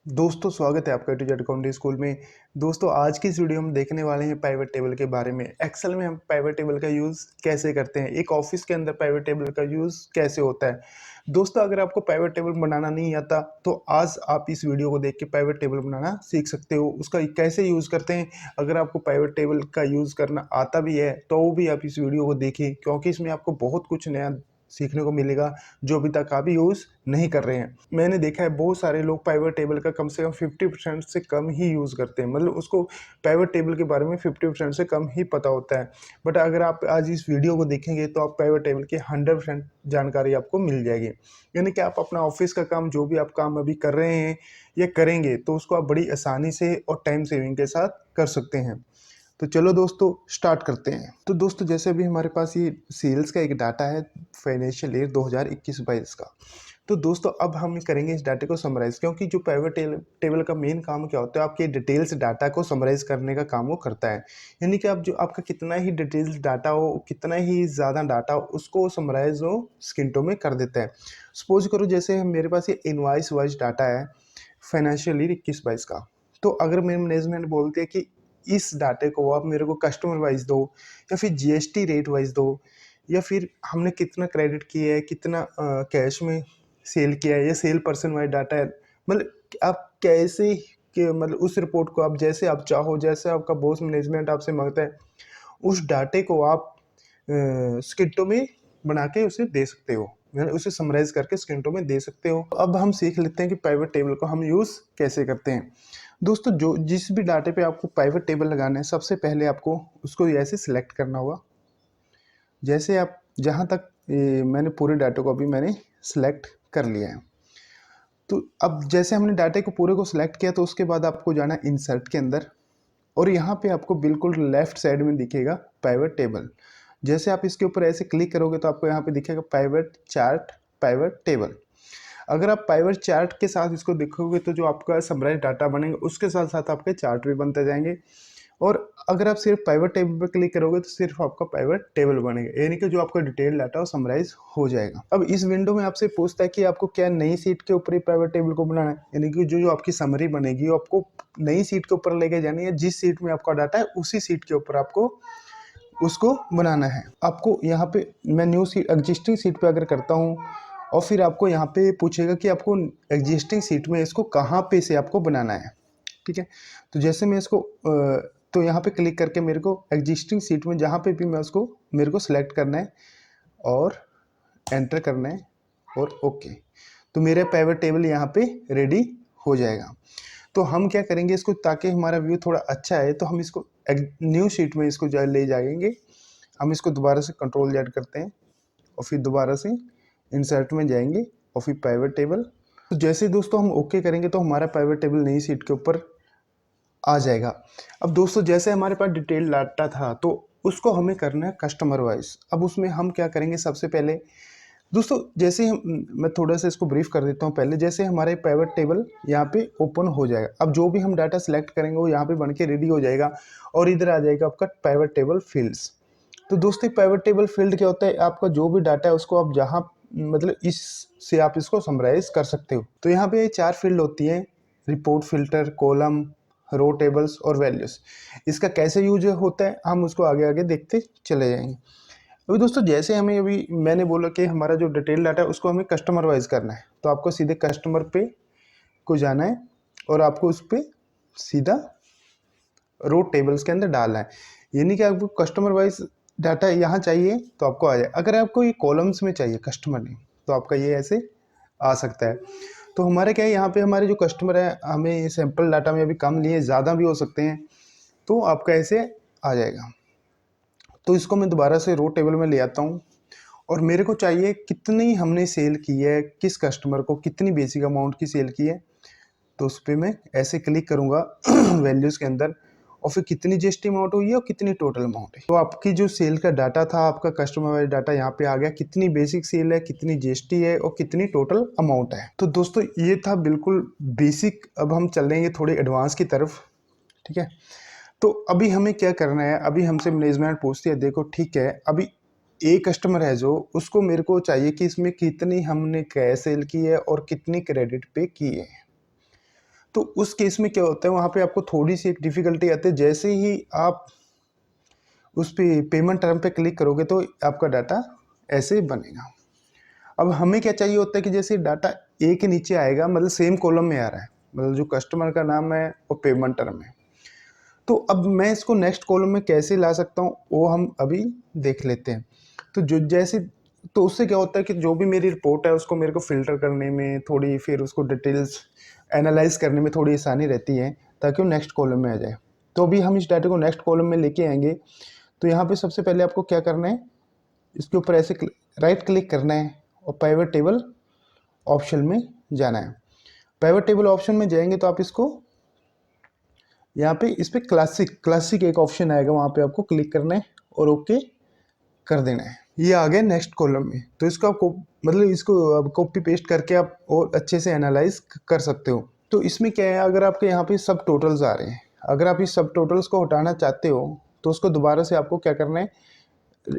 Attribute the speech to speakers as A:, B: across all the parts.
A: दोस्तों स्वागत है आपका टू जेड अकाउंटिंग स्कूल में। दोस्तों आज की इस वीडियो में देखने वाले हैं पाइवट टेबल के बारे में। एक्सेल में हम पाइवट टेबल का यूज़ कैसे करते हैं, एक ऑफिस के अंदर पाइवट टेबल का यूज़ कैसे होता है। दोस्तों अगर आपको पाइवट टेबल बनाना नहीं आता तो आज आप इस वीडियो को देख के पाइवट टेबल बनाना सीख सकते हो। उसका कैसे यूज़ करते हैं, अगर आपको पाइवट टेबल का यूज़ करना आता भी है तो वो भी आप इस वीडियो को देखिए, क्योंकि इसमें आपको बहुत कुछ नया सीखने को मिलेगा जो अभी तक आप यूज़ नहीं कर रहे हैं। मैंने देखा है बहुत सारे लोग पाइवट टेबल का कम से कम 50% से कम ही यूज़ करते हैं, मतलब उसको पाइवट टेबल के बारे में 50% से कम ही पता होता है। बट अगर आप आज इस वीडियो को देखेंगे तो आप पाइवट टेबल की 100% जानकारी आपको मिल जाएगी। यानी कि आप अपना ऑफिस का काम, जो भी आप काम अभी कर रहे हैं या करेंगे, तो उसको आप बड़ी आसानी से और टाइम सेविंग के साथ कर सकते हैं। तो चलो दोस्तों स्टार्ट करते हैं। तो दोस्तों जैसे अभी हमारे पास ये सेल्स का एक डाटा है फाइनेंशियल ईयर 2021-22 का। तो दोस्तों अब हम करेंगे इस डाटे को समराइज़, क्योंकि जो पाइवट टेबल का मेन काम क्या होता है, आपके डिटेल्स डाटा को समराइज़ करने का काम वो करता है। यानी कि आप जो आपका कितना ही डिटेल्स डाटा हो, कितना ही ज़्यादा डाटा हो, उसको समराइज़ वो स्किंटों में कर देता है। सपोज करो जैसे मेरे पास ये इनवॉइस वाइज डाटा है फाइनेंशियल ईयर 21-22 का। तो अगर मेरे मैनेजमेंट बोलते हैं कि इस डाटे को आप मेरे को कस्टमर वाइज दो, या फिर जीएसटी रेट वाइज दो, या फिर हमने कितना क्रेडिट किया है, कितना कैश में सेल किया है, या सेल पर्सन वाइज डाटा है। मतलब आप कैसे कि मतलब उस रिपोर्ट को आप जैसे आप चाहो, जैसे आपका बॉस मैनेजमेंट आपसे मांगता है, उस डाटे को आप स्किंटों में बना के उसे दे सकते हो, यानी उसे समराइज करके स्किंटों में दे सकते हो। अब हम सीख लेते हैं कि पाइवट टेबल को हम यूज़ कैसे करते हैं। दोस्तों जो जिस भी डाटे पे आपको पाइवट टेबल लगाना है, सबसे पहले आपको उसको ऐसे सिलेक्ट करना होगा। जैसे आप जहाँ तक मैंने पूरे डाटे को अभी मैंने सिलेक्ट कर लिया है। तो अब जैसे हमने डाटे को पूरे को सिलेक्ट किया तो उसके बाद आपको जाना है इंसर्ट के अंदर, और यहाँ पे आपको बिल्कुल लेफ्ट साइड में दिखेगा पाइवट टेबल। जैसे आप इसके ऊपर ऐसे क्लिक करोगे तो आपको यहाँ पे दिखेगा पाइवट चार्ट, पाइवट टेबल। अगर आप पाइवट चार्ट के साथ इसको देखोगे तो जो आपका समराइज डाटा बनेगा उसके साथ साथ आपके चार्ट भी बनते जाएंगे। और अगर आप सिर्फ पाइवट टेबल पर क्लिक करोगे तो सिर्फ आपका पाइवट टेबल बनेगा, यानी कि जो आपका डिटेल डाटा वो समराइज हो जाएगा। अब इस विंडो में आपसे पूछता है कि आपको क्या नई सीट के ऊपर ही पाइवट टेबल को बनाना है, यानी कि जो जो आपकी समरी बनेगी वो आपको नई सीट के ऊपर लेके जानी है। जिस सीट में आपका डाटा है उसी सीट के ऊपर आपको उसको बनाना है। आपको यहाँ पे मैं न्यू सीट एग्जिस्टिंग सीट पे अगर करता हूँ, और फिर आपको यहाँ पे पूछेगा कि आपको एग्जिस्टिंग सीट में इसको कहाँ पे से आपको बनाना है। ठीक है, तो जैसे मैं इसको तो यहाँ पे क्लिक करके मेरे को एग्जिस्टिंग सीट में जहाँ पे भी मैं उसको मेरे को सिलेक्ट करना है और एंटर करना है और ओके। तो मेरा पाइवट टेबल यहाँ पे रेडी हो जाएगा। तो हम क्या करेंगे इसको, ताकि हमारा व्यू थोड़ा अच्छा है, तो हम इसको न्यू शीट में इसको ले जाएंगे। हम इसको दोबारा से कंट्रोल जेड करते हैं और फिर दोबारा से इंसर्ट में जाएंगे और फिर पाइवट टेबल। तो जैसे दोस्तों हम ओके करेंगे तो हमारा पाइवट टेबल नई सीट के ऊपर आ जाएगा। अब दोस्तों जैसे हमारे पास डिटेल डाटा था तो उसको हमें करना है कस्टमर वाइज। अब उसमें हम क्या करेंगे, सबसे पहले दोस्तों जैसे मैं थोड़ा सा इसको ब्रीफ कर देता हूँ पहले। जैसे हमारे पाइवट टेबल यहाँ पे ओपन हो जाएगा, अब जो भी हम डाटा सिलेक्ट करेंगे वो यहाँ पे बन के रेडी हो जाएगा और इधर आ जाएगा आपका पाइवट टेबल फील्ड्स। तो दोस्तों पाइवट टेबल फील्ड क्या होता है, आपका जो भी डाटा है उसको आप जहाँ मतलब इस से आप इसको समराइज कर सकते हो। तो यहाँ पे 4 फील्ड होती है, रिपोर्ट फिल्टर, कॉलम, रो टेबल्स और वैल्यूज। इसका कैसे यूज होता है हम उसको आगे आगे देखते चले जाएंगे। अभी दोस्तों जैसे हमें अभी मैंने बोला कि हमारा जो डिटेल डाटा है उसको हमें कस्टमर वाइज करना है, तो आपको सीधे कस्टमर पे को जाना है और आपको उस पर सीधा रो टेबल्स के अंदर डालना है। यानी कि आपको कस्टमर वाइज डाटा यहाँ चाहिए तो आपको आ जाए। अगर आपको ये कॉलम्स में चाहिए कस्टमर नेम तो आपका ये ऐसे आ सकता है। तो हमारे क्या है, यहाँ पे हमारे जो कस्टमर है हमें सैंपल डाटा में अभी कम लिए, ज़्यादा भी हो सकते हैं, तो आपका ऐसे आ जाएगा। तो इसको मैं दोबारा से रो टेबल में ले आता हूँ और मेरे को चाहिए कितनी हमने सेल की है, किस कस्टमर को कितनी बेसिक अमाउंट की सेल की है। तो उस पर मैं ऐसे क्लिक करूँगा वैल्यूज़ के अंदर, और फिर कितनी जीएसटी अमाउंट हुई है और कितनी टोटल अमाउंट है। तो आपकी जो सेल का डाटा था, आपका कस्टमर वाइज डाटा यहाँ पे आ गया, कितनी बेसिक सेल है, कितनी जीएसटी है और कितनी टोटल अमाउंट है। तो दोस्तों ये था बिल्कुल बेसिक। अब हम चल रहे हैं थोड़ी एडवांस की तरफ। ठीक है, तो अभी हमें क्या करना है, अभी हमसे मैनेजमेंट पूछती है, देखो ठीक है अभी एक कस्टमर है जो उसको मेरे को चाहिए कि इसमें कितनी हमने कैश सेल की है और कितनी क्रेडिट पे की है। तो उस केस में क्या होता है, वहाँ पे आपको थोड़ी सी एक डिफ़िकल्टी आती है। जैसे ही आप उस पे पेमेंट टर्म पे क्लिक करोगे तो आपका डाटा ऐसे बनेगा। अब हमें क्या चाहिए होता है कि जैसे डाटा ए के नीचे आएगा, मतलब सेम कॉलम में आ रहा है, मतलब जो कस्टमर का नाम है और पेमेंट टर्म है। तो अब मैं इसको नेक्स्ट कॉलम में कैसे ला सकता हूँ वो हम अभी देख लेते हैं। तो जो जैसे तो उससे क्या होता है कि जो भी मेरी रिपोर्ट है उसको मेरे को फ़िल्टर करने में थोड़ी, फिर उसको डिटेल्स एनालाइज करने में थोड़ी आसानी रहती है, ताकि वो नेक्स्ट कॉलम में आ जाए। तो अभी हम इस डाटा को नेक्स्ट कॉलम में लेके आएंगे। तो यहाँ पे सबसे पहले आपको क्या करना है, इसके ऊपर ऐसे राइट क्लिक करना है और पाइवट टेबल ऑप्शन में जाना है। पाइवट टेबल ऑप्शन में जाएंगे तो आप इसको यहाँ पे इस पर क्लासिक एक ऑप्शन आएगा, वहाँ पे आपको क्लिक करना है और ओके कर देना है। ये आ गया नेक्स्ट कॉलम में। तो इसका मतलब इसको अब कॉपी पेस्ट करके आप और अच्छे से एनालाइज कर सकते हो। तो इसमें क्या है, अगर आपके यहाँ पे सब टोटल्स आ रहे हैं, अगर आप इस सब टोटल्स को हटाना चाहते हो तो उसको दोबारा से आपको क्या करना है,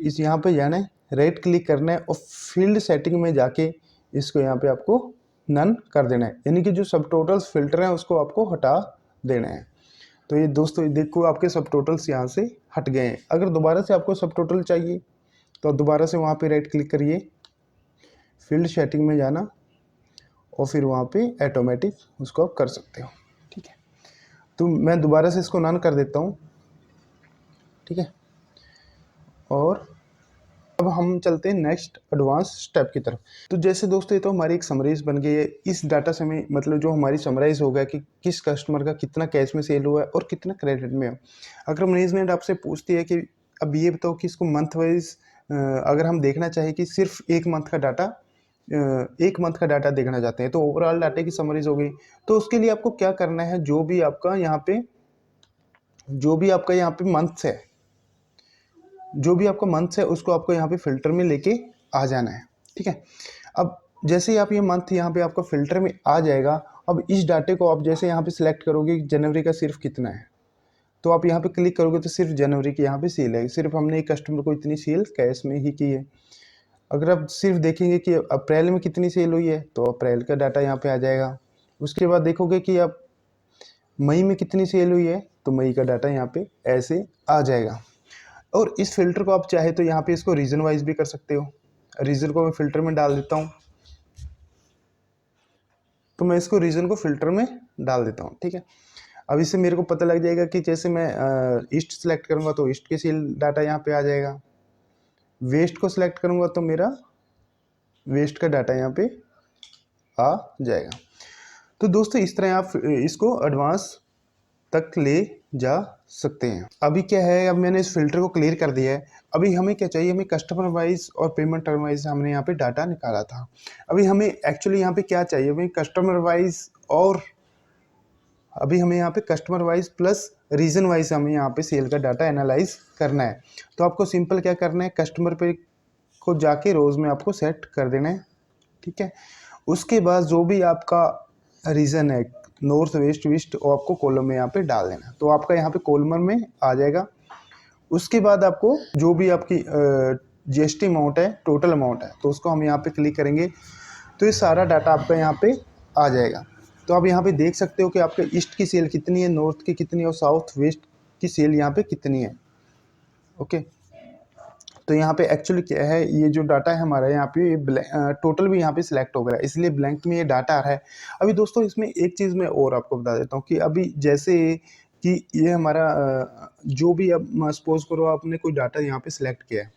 A: इस यहाँ पे जाना है, राइट क्लिक करना है और फील्ड सेटिंग में जाके इसको यहाँ पे आपको नन कर देना है, यानी कि जो सब टोटल्स फिल्टर हैं उसको आपको हटा देना है। तो ये दोस्तों देखो आपके सब टोटल्स यहाँ से हट गए हैं। अगर दोबारा से आपको सब टोटल चाहिए तो दोबारा से वहाँ पे राइट क्लिक करिए, फील्ड सेटिंग में जाना और फिर वहाँ पे ऑटोमेटिक उसको आप कर सकते हो। ठीक है, तो मैं दोबारा से इसको नन कर देता हूँ। ठीक है, और अब हम चलते हैं नेक्स्ट एडवांस स्टेप की तरफ। तो जैसे दोस्तों ये तो हमारी एक समराइज बन गई है। इस डाटा से हमें मतलब जो हमारी समराइज हो गया कि किस कस्टमर का कितना कैश में सेल हुआ है और कितना क्रेडिट में है। अगर मैनेजमेंट आपसे पूछती है कि अब ये बताओ कि इसको मंथ वाइज अगर हम देखना चाहें कि सिर्फ एक मंथ का डाटा देखना चाहते हैं, तो ओवरऑल डाटे की समराइज हो गई। तो उसके लिए आपको क्या करना है, जो भी आपका यहाँ पे मंथ्स है, जो भी आपका मंथ है उसको आपको यहाँ पे फिल्टर में लेके आ जाना है। ठीक है, अब जैसे ही आप ये मंथ यहाँ पे आपका फिल्टर में आ जाएगा, अब इस डाटे को आप जैसे यहाँ पे सिलेक्ट करोगे जनवरी का सिर्फ कितना है, तो आप यहाँ पे क्लिक करोगे तो सिर्फ जनवरी की यहाँ पे सेल है, सिर्फ हमने एक कस्टमर को इतनी सेल कैश में ही की है। अगर आप सिर्फ देखेंगे कि अप्रैल में कितनी सेल हुई है तो अप्रैल का डाटा यहाँ पे आ जाएगा। उसके बाद देखोगे कि आप मई में कितनी सेल हुई है तो मई का डाटा यहाँ पे ऐसे आ जाएगा। और इस फिल्टर को आप चाहे तो यहाँ पे इसको रीजन वाइज भी कर सकते हो। रीजन को मैं फिल्टर में डाल देता हूँ, तो मैं इसको रीजन को फिल्टर में डाल देता हूँ। ठीक है, अब इससे मेरे को पता लग जाएगा कि जैसे मैं ईस्ट सेलेक्ट करूँगा तो ईस्ट के सेल डाटा यहाँ पे आ जाएगा, वेस्ट को सिलेक्ट करूँगा तो मेरा वेस्ट का डाटा यहाँ पे आ जाएगा। तो दोस्तों इस तरह आप इसको एडवांस तक ले जा सकते हैं। अभी क्या है, अब मैंने इस फिल्टर को क्लियर कर दिया है। अभी हमें क्या चाहिए, हमें कस्टमर वाइज और पेमेंट टर्म वाइज हमने यहाँ पे डाटा निकाला था। अभी हमें एक्चुअली यहाँ पे क्या चाहिए, हमें कस्टमर वाइज और अभी हमें यहाँ पे customer wise plus region wise हमें यहाँ पे सेल का डाटा एनालाइज करना है। तो आपको सिंपल क्या करना है, कस्टमर पे को जाके रोज में आपको सेट कर देना है। ठीक है, उसके बाद जो भी आपका रीजन है नॉर्थ वेस्ट ईस्ट वो आपको कॉलम में यहाँ पे डाल देना, तो आपका यहाँ पे कॉलम में आ जाएगा। उसके बाद आपको जो भी आपकी जीएसटी अमाउंट है, टोटल अमाउंट है, तो उसको हम यहाँ पे क्लिक करेंगे तो ये सारा डाटा आपका यहाँ पे आ जाएगा। तो आप यहाँ पे देख सकते हो कि आपके ईस्ट की सेल कितनी है, नॉर्थ की कितनी है और साउथ वेस्ट की सेल यहाँ पे कितनी है। ओके, तो यहाँ पे एक्चुअली क्या है, ये जो डाटा है हमारा यहाँ पे ये टोटल भी यहाँ पे सिलेक्ट हो गया है, इसलिए ब्लैंक में ये डाटा आ रहा है। अभी दोस्तों इसमें एक चीज़ मैं और आपको बता देता हूँ कि अभी जैसे कि ये हमारा जो भी, अब सपोज करो आपने कोई डाटा यहाँ पे सिलेक्ट किया है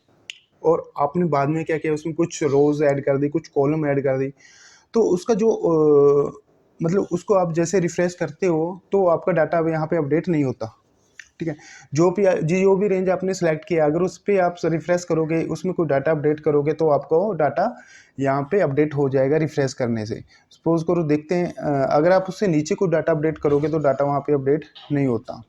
A: और आपने बाद में क्या किया, उसमें कुछ रोज ऐड कर दी, कुछ कॉलम ऐड कर दी, तो उसका जो मतलब उसको आप जैसे रिफ्रेश करते हो तो आपका डाटा अब यहाँ पे अपडेट नहीं होता। ठीक है, जो भी रेंज आपने सेलेक्ट किया, अगर उस पर आप रिफ्रेश करोगे, उसमें कोई डाटा अपडेट करोगे तो आपको डाटा यहाँ पे अपडेट हो जाएगा रिफ्रेश करने से। सपोज करो देखते हैं, अगर आप उससे नीचे कोई डाटा अपडेट करोगे तो डाटा वहाँ पे अपडेट नहीं होता।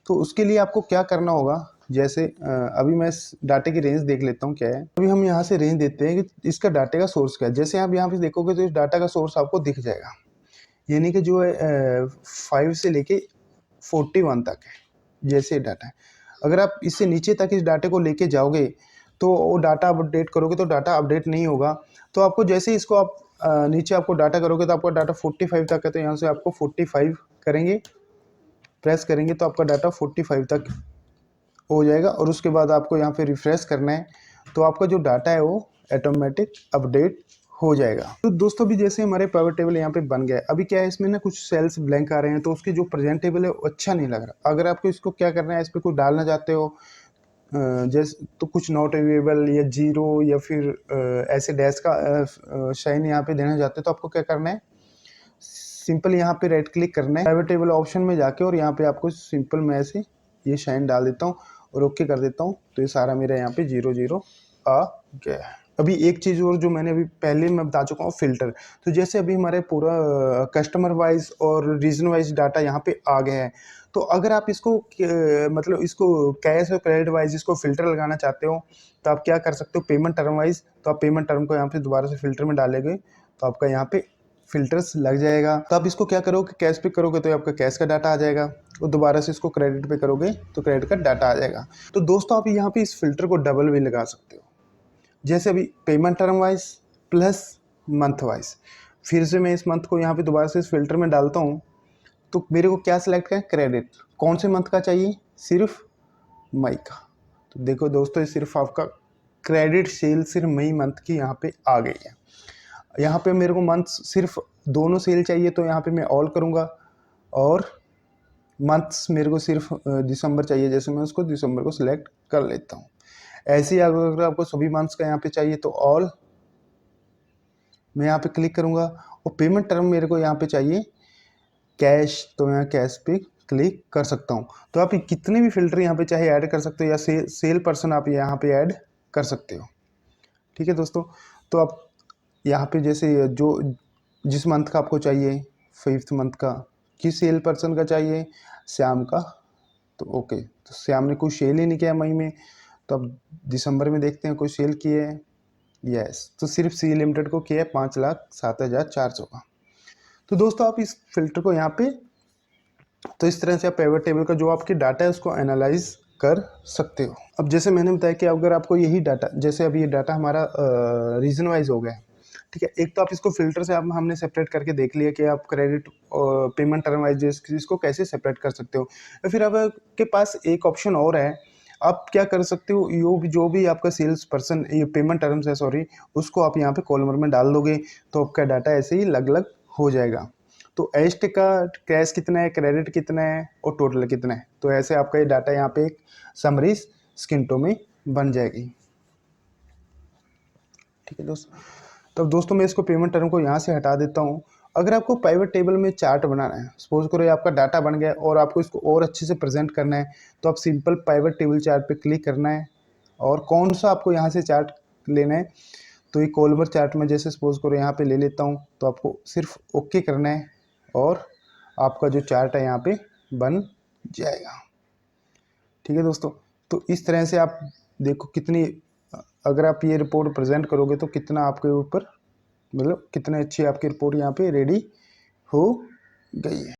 A: तो उसके लिए आपको क्या करना होगा, जैसे अभी मैं इस डाटे की रेंज देख लेता हूँ क्या है। अभी हम यहाँ से रेंज देते हैं कि इसका डाटे का सोर्स क्या है। जैसे आप यहाँ पे देखोगे तो इस डाटा का सोर्स आपको दिख जाएगा, यानी कि जो है 5 से लेके 41 तक है जैसे डाटा है। अगर आप इससे नीचे तक इस डाटे को लेके जाओगे तो वो डाटा अपडेट करोगे तो डाटा अपडेट नहीं होगा। तो आपको जैसे इसको आप नीचे आपको डाटा करोगे तो आपका डाटा 45 तक है, तो यहाँ से आपको 45 करेंगे, प्रेस करेंगे तो आपका डाटा 45 तक हो जाएगा। और उसके बाद आपको यहाँ पे रिफ्रेश करना है, तो आपका जो डाटा है वो ऑटोमेटिक अपडेट हो जाएगा। तो दोस्तों भी जैसे हमारे पाइवट टेबल यहाँ पे बन गया है, अभी क्या है इसमें ना कुछ सेल्स ब्लैंक आ रहे हैं, तो उसकी जो प्रेजेंटेबल है वो अच्छा नहीं लग रहा। अगर आपको इसको क्या करना है, इस पर कुछ डालना चाहते हो जैसे तो कुछ नॉट अवेलेबल या जीरो या फिर ऐसे डैश का शाइन यहाँ पे देना चाहते हो, तो आपको क्या करना है, सिंपल यहाँ पे राइट क्लिक करना है, प्राइवेट टेबल ऑप्शन में जाके, और यहाँ पे आपको सिंपल मैं ऐसे ये शाइन डाल देता हूँ और ओके कर देता हूँ, तो ये सारा मेरा यहाँ पे 0 0 आ गया है। अभी एक चीज़ और जो मैंने अभी पहले मैं बता चुका हूँ, फिल्टर। तो जैसे अभी हमारे पूरा कस्टमर वाइज और रीजन वाइज डाटा यहाँ पे आ गया है, तो अगर आप इसको मतलब इसको कैश और क्रेडिट वाइज इसको फिल्टर लगाना चाहते हो, तो आप क्या कर सकते हो, पेमेंट टर्म वाइज, तो आप पेमेंट टर्म को यहाँ पे दोबारा से फिल्टर में डालेंगे तो आपका यहाँ पे फिल्टर्स लग जाएगा। तो आप इसको क्या करोगे, कैश पे करोगे तो आपका कैश का डाटा आ जाएगा, और दोबारा से इसको क्रेडिट पे करोगे तो क्रेडिट का डाटा आ जाएगा। तो दोस्तों आप यहाँ पे इस फिल्टर को डबल भी लगा सकते हो, जैसे अभी payment term wise plus month wise. फिर से मैं इस मंथ को यहाँ पे दोबारा से इस फिल्टर में डालता हूँ, तो मेरे को क्या सिलेक्ट करें, क्रेडिट। कौन से मंथ का चाहिए, सिर्फ मई का। तो देखो दोस्तों ये सिर्फ आपका क्रेडिट सेल सिर्फ मई मंथ की यहाँ पे आ गई है। यहाँ पे मेरे को मंथ सिर्फ दोनों सेल चाहिए, तो यहाँ पे मैं ऑल करूँगा, और मंथ्स मेरे को सिर्फ दिसंबर चाहिए, जैसे मैं उसको दिसंबर को सिलेक्ट कर लेता हूँ। ऐसे ही अगर आपको सभी मंथ्स का यहाँ पे चाहिए तो ऑल मैं यहाँ पे क्लिक करूँगा, और पेमेंट टर्म मेरे को यहाँ पे चाहिए कैश, तो मैं कैश पे क्लिक कर सकता हूँ। तो आप कितने भी फिल्टर यहाँ पे चाहे ऐड कर सकते हो, या सेल पर्सन आप यहाँ पे ऐड कर सकते हो। ठीक है दोस्तों, तो आप यहाँ पे जैसे जो जिस मंथ का आपको चाहिए, 5th मंथ का, किस सेल पर्सन का चाहिए, श्याम का, तो ओके। तो श्याम ने कोई सेल ही नहीं किया मई में, तो अब दिसंबर में देखते हैं कोई सेल किए हैं, यस, तो सिर्फ सी लिमिटेड को किया है 5,07,400 का। तो दोस्तों आप इस फिल्टर को यहाँ पे, तो इस तरह से आप पिवट टेबल का जो आपकी डाटा है उसको एनालाइज कर सकते हो। अब जैसे मैंने बताया कि अगर आपको यही डाटा, जैसे अभी ये डाटा हमारा रीजन वाइज हो गया है, ठीक है, एक तो आप इसको फिल्टर से आप हमने सेपरेट करके देख लिया कि आप क्रेडिट और पेमेंट टर्म वाइज इसको कैसे सेपरेट कर सकते हो। या फिर आपके पास एक ऑप्शन और है, आप क्या कर सकते हो, जो भी आपका सेल्स पर्सन ये पेमेंट टर्म्स है, सॉरी, उसको आप यहाँ पे कॉलम में डाल दोगे, तो आपका डाटा ऐसे ही अलग अलग हो जाएगा। तो एस्ट का कैश कितना है, क्रेडिट कितना है और टोटल कितना है, तो ऐसे आपका ये डाटा यहाँ पे एक समरी स्किंटो में बन जाएगी। ठीक है दोस्तों, तो दोस्तों मैं इसको पेमेंट टर्म को यहाँ से हटा देता हूँ। अगर आपको पाइवट टेबल में चार्ट बनाना है, सपोज करो ये आपका डाटा बन गया और आपको इसको और अच्छे से प्रेजेंट करना है, तो आप सिंपल पाइवट टेबल चार्ट पे क्लिक करना है, और कौन सा आपको यहाँ से चार्ट लेना है, तो ये कोलबर चार्ट में जैसे सपोज करो यहाँ पे ले लेता हूँ, तो आपको सिर्फ ओके करना है और आपका जो चार्ट है यहाँ पे बन जाएगा। ठीक है दोस्तों, तो इस तरह से आप देखो कितनी, अगर आप ये रिपोर्ट प्रेजेंट करोगे तो कितना आपके ऊपर, मतलब कितने अच्छी आपकी रिपोर्ट यहाँ पे रेडी हो गई है।